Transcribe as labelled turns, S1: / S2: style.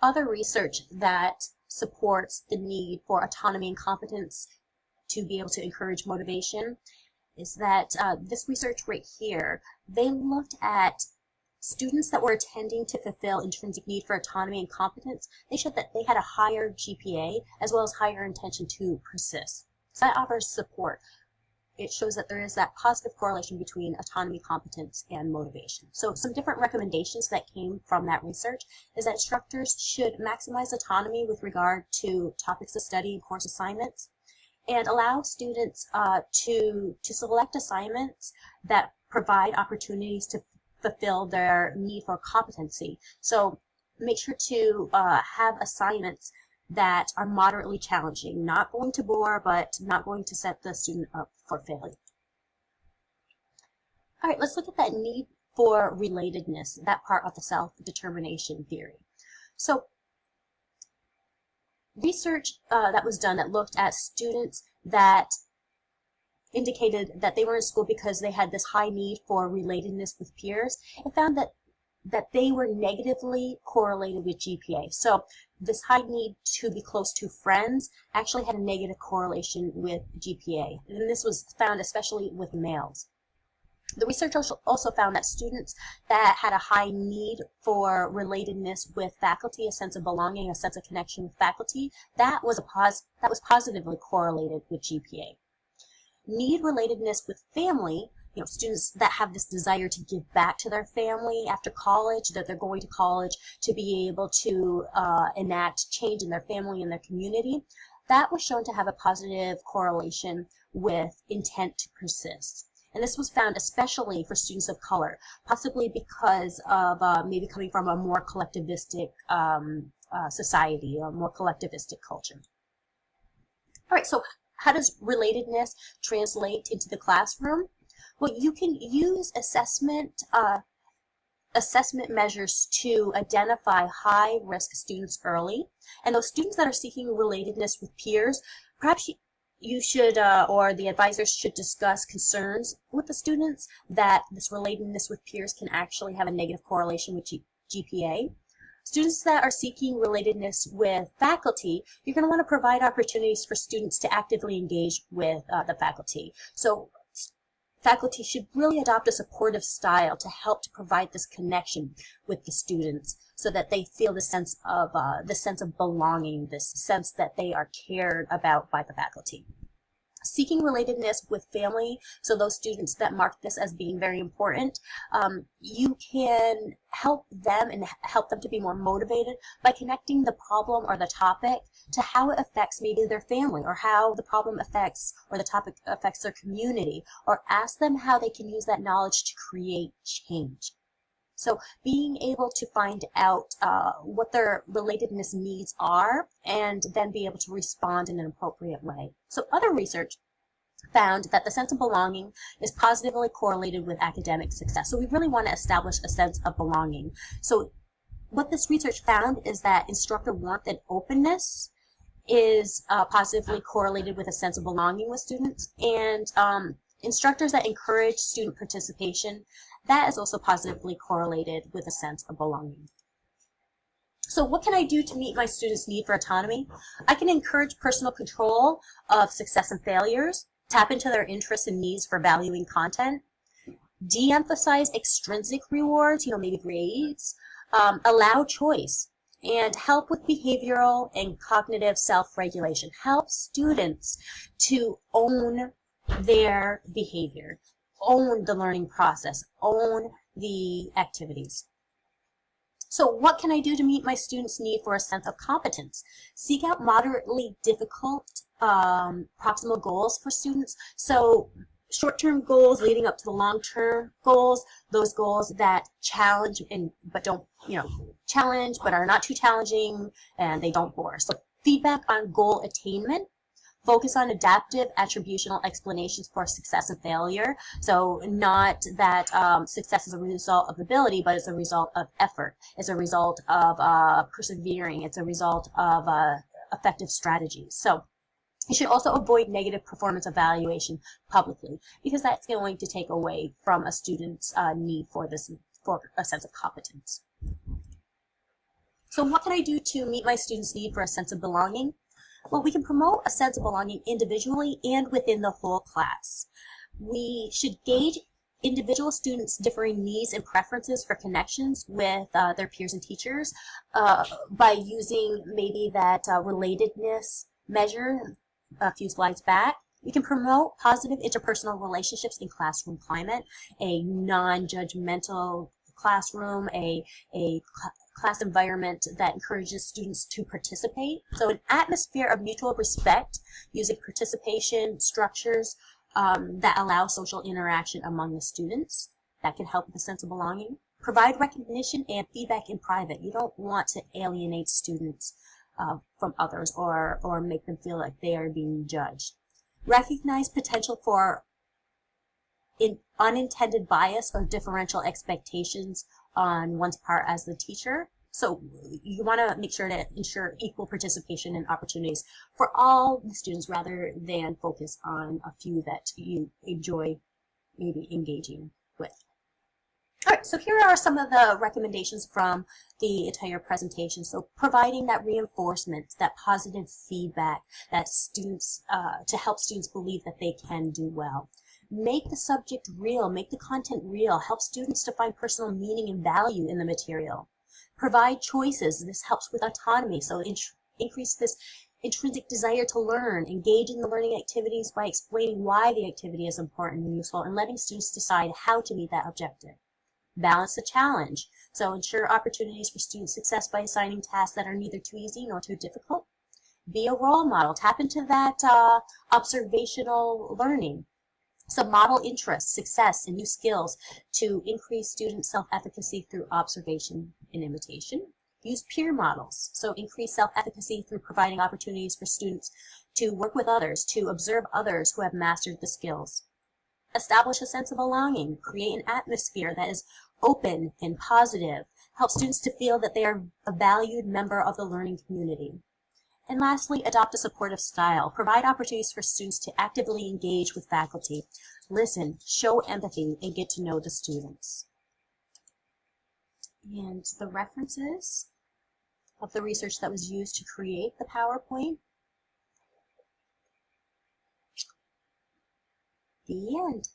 S1: other research that supports the need for autonomy and competence to be able to encourage motivation is that this research right here, they looked at students that were attending to fulfill intrinsic need for autonomy and competence. They showed that they had a higher GPA as well as higher intention to persist. So that offers support. It shows that there is that positive correlation between autonomy, competence, and motivation. So some different recommendations that came from that research is that instructors should maximize autonomy with regard to topics of study and course assignments, and allow students to select assignments that provide opportunities to fulfill their need for competency. So make sure to have assignments that are moderately challenging, not going to bore, but not going to set the student up for failure. All right, let's look at that need for relatedness, that part of the self-determination theory. So research that was done that looked at students that indicated that they were in school because they had this high need for relatedness with peers, and found that they were negatively correlated with GPA. So this high need to be close to friends actually had a negative correlation with GPA. And this was found especially with males. The research also found that students that had a high need for relatedness with faculty, a sense of belonging, a sense of connection with faculty, that was positively correlated with GPA. Need relatedness with family, students that have this desire to give back to their family after college, that they're going to college to be able to enact change in their family and their community, that was shown to have a positive correlation with intent to persist. And this was found especially for students of color, possibly because of maybe coming from a more collectivistic society, a more collectivistic culture. All right, so how does relatedness translate into the classroom? Well, you can use assessment measures to identify high-risk students early. And those students that are seeking relatedness with peers, perhaps you should, or the advisors should discuss concerns with the students that this relatedness with peers can actually have a negative correlation with GPA. Students that are seeking relatedness with faculty, you're going to want to provide opportunities for students to actively engage with the faculty. So faculty should really adopt a supportive style to help to provide this connection with the students so that they feel the sense of belonging, this sense that they are cared about by the faculty. Seeking relatedness with family, so those students that mark this as being very important, you can help them and help them to be more motivated by connecting the problem or the topic to how it affects maybe their family, or how the problem affects or the topic affects their community, or ask them how they can use that knowledge to create change. So being able to find out what their relatedness needs are, and then be able to respond in an appropriate way. So other research found that the sense of belonging is positively correlated with academic success. So we really want to establish a sense of belonging. So what this research found is that instructor warmth and openness is positively correlated with a sense of belonging with students, and instructors that encourage student participation, that is also positively correlated with a sense of belonging. So what can I do to meet my students' need for autonomy? I can encourage personal control of success and failures, tap into their interests and needs for valuing content, de-emphasize extrinsic rewards, maybe grades, allow choice, and help with behavioral and cognitive self-regulation. Help students to own their behavior, own the learning process, own the activities. So what can I do to meet my students' need for a sense of competence? Seek out moderately difficult proximal goals for students. So short-term goals leading up to the long-term goals, those goals that challenge but don't, challenge but are not too challenging, and they don't bore. So feedback on goal attainment. Focus on adaptive attributional explanations for success and failure. So not that success is a result of ability, but it's a result of effort. It's a result of persevering. It's a result of effective strategies. So you should also avoid negative performance evaluation publicly, because that's going to take away from a student's need for a sense of competence. So what can I do to meet my students' need for a sense of belonging? Well, we can promote a sense of belonging individually and within the whole class. We should gauge individual students' differing needs and preferences for connections with their peers and teachers by using maybe that relatedness measure a few slides back. We can promote positive interpersonal relationships in classroom climate, a non-judgmental classroom, a class environment that encourages students to participate. So an atmosphere of mutual respect using participation structures that allow social interaction among the students. That can help with a sense of belonging. Provide recognition and feedback in private. You don't want to alienate students from others or make them feel like they are being judged. Recognize potential for unintended bias or differential expectations on one's part as the teacher. So you want to make sure to ensure equal participation and opportunities for all the students rather than focus on a few that you enjoy maybe engaging with. All right, so here are some of the recommendations from the entire presentation. So providing that reinforcement, that positive feedback that students, to help students believe that they can do well. Make the subject real, make the content real, help students to find personal meaning and value in the material. Provide choices, this helps with autonomy, so increase this intrinsic desire to learn, engage in the learning activities by explaining why the activity is important and useful, and letting students decide how to meet that objective. Balance the challenge, so ensure opportunities for student success by assigning tasks that are neither too easy nor too difficult. Be a role model, tap into that observational learning. So model interests, success, and new skills to increase student self-efficacy through observation and imitation. Use peer models, so increase self-efficacy through providing opportunities for students to work with others, to observe others who have mastered the skills. Establish a sense of belonging, create an atmosphere that is open and positive, help students to feel that they are a valued member of the learning community. And lastly, adopt a supportive style. Provide opportunities for students to actively engage with faculty, listen, show empathy, and get to know the students. And the references of the research that was used to create the PowerPoint. The end.